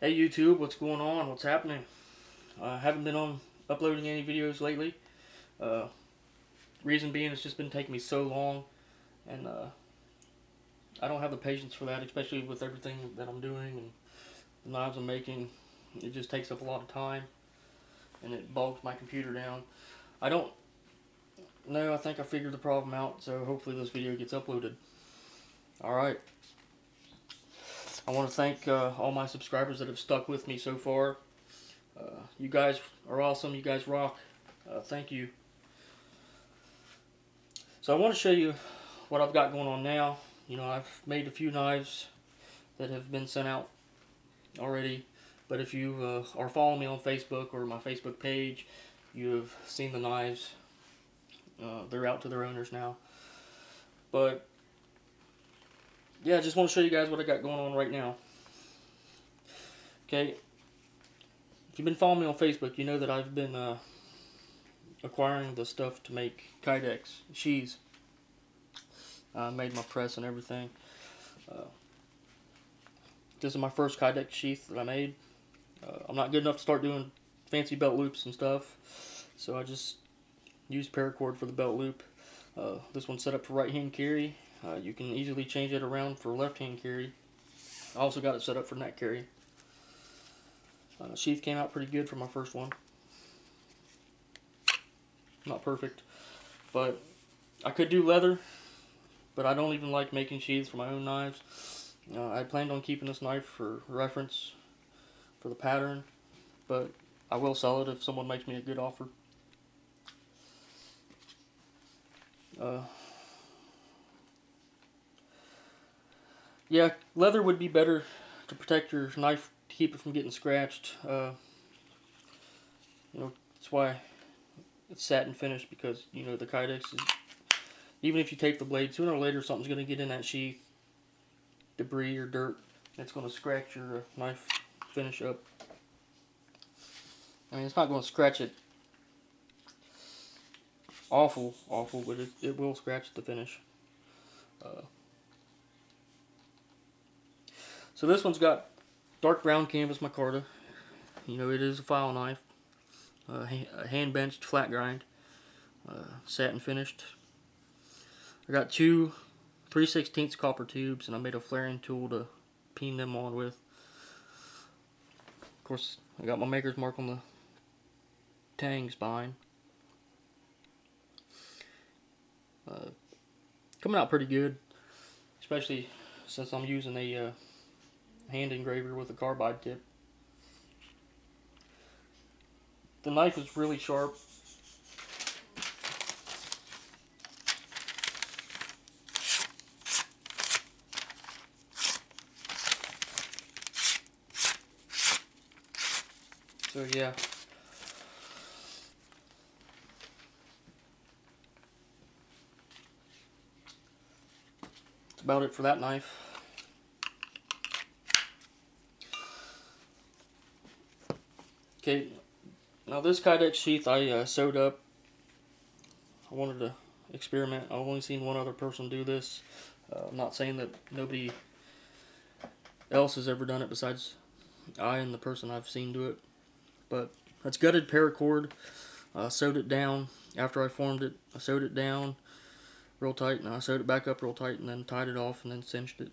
Hey YouTube, what's going on? What's happening? I haven't been on uploading any videos lately. Reason being, it's just been taking me so long, and I don't have the patience for that, especially with everything that I'm doing and the knives I'm making. It just takes up a lot of time, and it bogs my computer down. I don't know, I think I figured the problem out, so hopefully this video gets uploaded. Alright. I want to thank all my subscribers that have stuck with me so far. You guys are awesome. You guys rock. Thank you. So I want to show you what I've got going on now. You know, I've made a few knives that have been sent out already. But if you are following me on Facebook or my Facebook page, you have seen the knives. They're out to their owners now. But yeah, I just want to show you guys what I got going on right now. Okay. If you've been following me on Facebook, you know that I've been acquiring the stuff to make kydex, sheaths. I made my press and everything. This is my first kydex sheath that I made. I'm not good enough to start doing fancy belt loops and stuff, so I just used paracord for the belt loop. This one's set up for right hand carry. You can easily change it around for left hand carry. I also got it set up for neck carry. Sheath came out pretty good for my first one. Not perfect, but I could do leather, but I don't even like making sheaths for my own knives. I planned on keeping this knife for reference for the pattern, but I will sell it if someone makes me a good offer. Yeah, leather would be better to protect your knife, to keep it from getting scratched. You know, that's why it's satin finished, because you know the kydex is, even if you take the blade, sooner or later something's going to get in that sheath, debris or dirt, it's going to scratch your knife finish up. I mean, it's not going to scratch it awful, but it will scratch the finish. So this one's got dark brown canvas micarta. You know, it is a file knife. Hand benched flat grind. Satin finished. I got two 3/16 copper tubes, and I made a flaring tool to peen them on with. Of course, I got my maker's mark on the tang spine. Coming out pretty good, especially since I'm using a hand engraver with a carbide tip. The knife is really sharp. So yeah. That's about it for that knife. Okay, now this kydex sheath I sewed up. I wanted to experiment. I've only seen one other person do this. I'm not saying that nobody else has ever done it besides I and the person I've seen do it. But that's gutted paracord. Sewed it down after I formed it. I sewed it down real tight, and I sewed it back up real tight, and then tied it off, and then cinched it.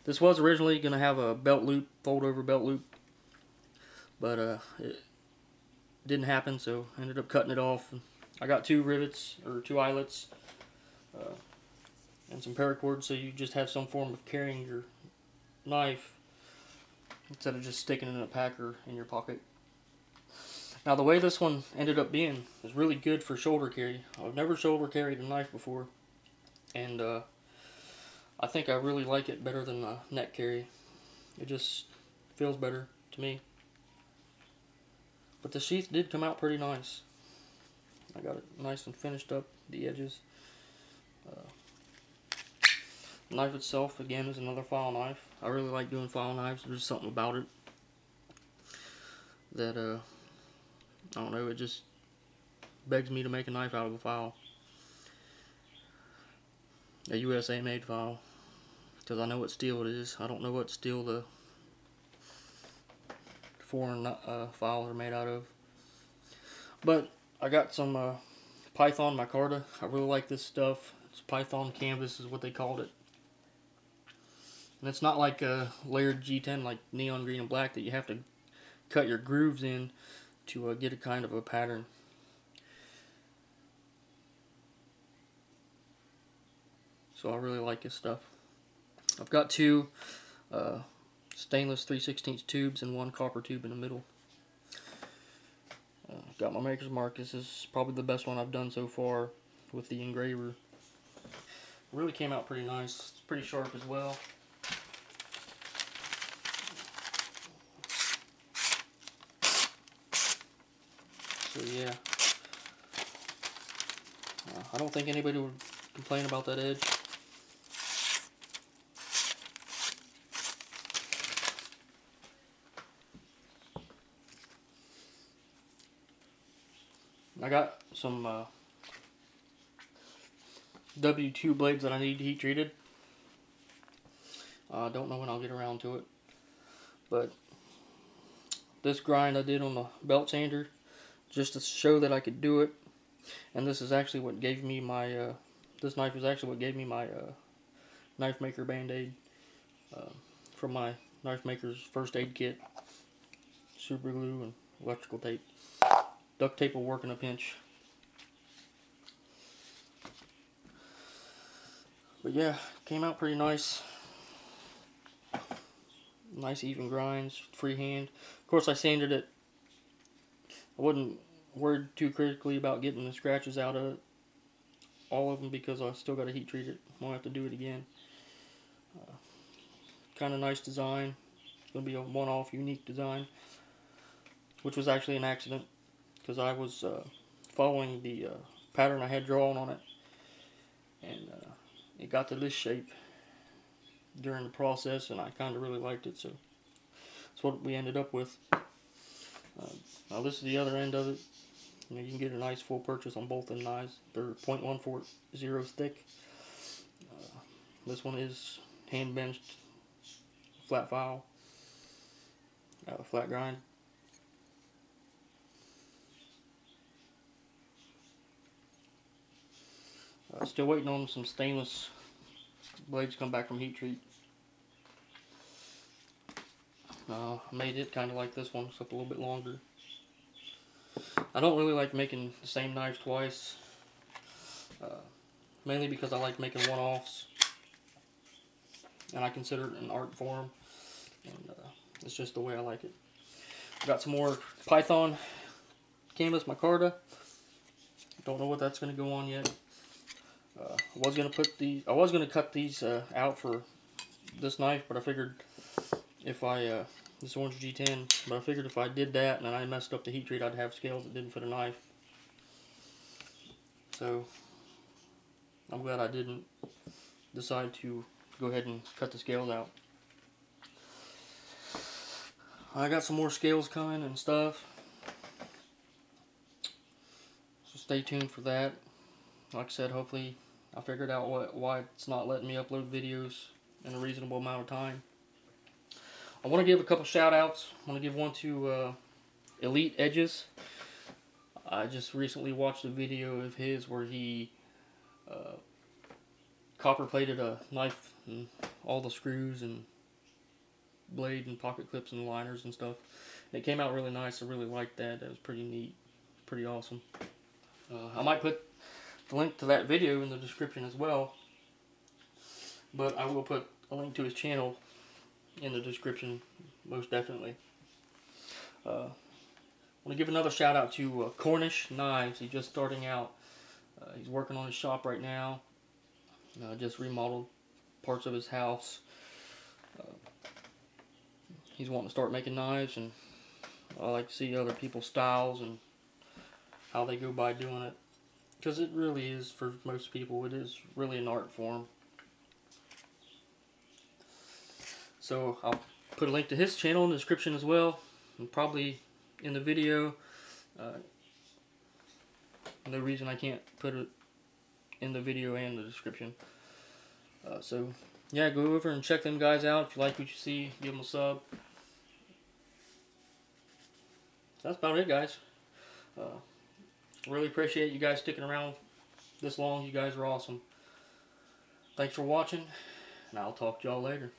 This was originally going to have a belt loop, fold over belt loop, but it didn't happen, so I ended up cutting it off. I got two rivets, or two eyelets, and some paracord, so you just have some form of carrying your knife instead of just sticking it in a pack or in your pocket. Now the way this one ended up being is really good for shoulder carry. I've never shoulder carried a knife before, and I think I really like it better than neck carry. It just feels better to me. But the sheath did come out pretty nice. I got it nice and finished up, the edges. The knife itself, again, is another file knife. I really like doing file knives. There's something about it that, I don't know, it just begs me to make a knife out of a file. A USA made file. Because I know what steel it is. I don't know what steel the foreign files are made out of. But I got some Python micarta. I really like this stuff. It's Python canvas is what they called it. And it's not like a layered G10 like neon green and black that you have to cut your grooves in to get a kind of a pattern. So I really like this stuff. I've got two stainless 3/16 tubes and one copper tube in the middle. Got my maker's mark. This is probably the best one I've done so far with the engraver. It really came out pretty nice. It's pretty sharp as well. So yeah, I don't think anybody would complain about that edge. I got some W2 blades that I need heat treated. I don't know when I'll get around to it, but this grind I did on the belt sander just to show that I could do it. And this is actually what gave me my this knife is actually what gave me my knife maker band-aid from my knife maker's first aid kit. Super glue and electrical tape. Duct tape will work in a pinch. But yeah, came out pretty nice. Nice even grinds, freehand. Of course I sanded it. I wasn't worried too critically about getting the scratches out of it. All of them, because I still got to heat treat it. Won't have to do it again. Kind of nice design. It's going to be a one-off unique design. Which was actually an accident, because I was following the pattern I had drawn on it, and it got to this shape during the process, and I kind of really liked it, so that's what we ended up with. Now this is the other end of it. You can get a nice full purchase on both end knives. They're 0.140 thick. This one is hand benched, flat file, flat grind. Still waiting on some stainless blades to come back from heat treat. I made it kind of like this one, except a little bit longer. I don't really like making the same knives twice, mainly because I like making one-offs, and I consider it an art form, and it's just the way I like it. Got some more Python canvas micarta. Don't know what that's going to go on yet. I was gonna cut these out for this knife, but I figured if I this orange G10, but I figured if I did that and then I messed up the heat treat, I'd have scales that didn't fit a knife. So I'm glad I didn't decide to go ahead and cut the scales out. I got some more scales coming and stuff, so stay tuned for that. Like I said, hopefully I figured out why it's not letting me upload videos in a reasonable amount of time. I want to give a couple shout outs. I want to give one to Elite Edges. I just recently watched a video of his where he copper plated a knife and all the screws and blade and pocket clips and liners and stuff. It came out really nice. I really liked that. That was pretty neat. Pretty awesome. I might put the link to that video in the description as well, but I will put a link to his channel in the description, most definitely. I want to give another shout out to Cornish Knives. He's just starting out. He's working on his shop right now. Just remodeled parts of his house. He's wanting to start making knives, and I like to see other people's styles and how they go by doing it. Because it really is, for most people, it is really an art form. So I'll put a link to his channel in the description as well, and probably in the video. No reason I can't put it in the video and the description. So yeah, go over and check them guys out. If you like what you see, give them a sub. that's about it, guys. Really appreciate you guys sticking around this long. You guys are awesome. Thanks for watching, and I'll talk to y'all later.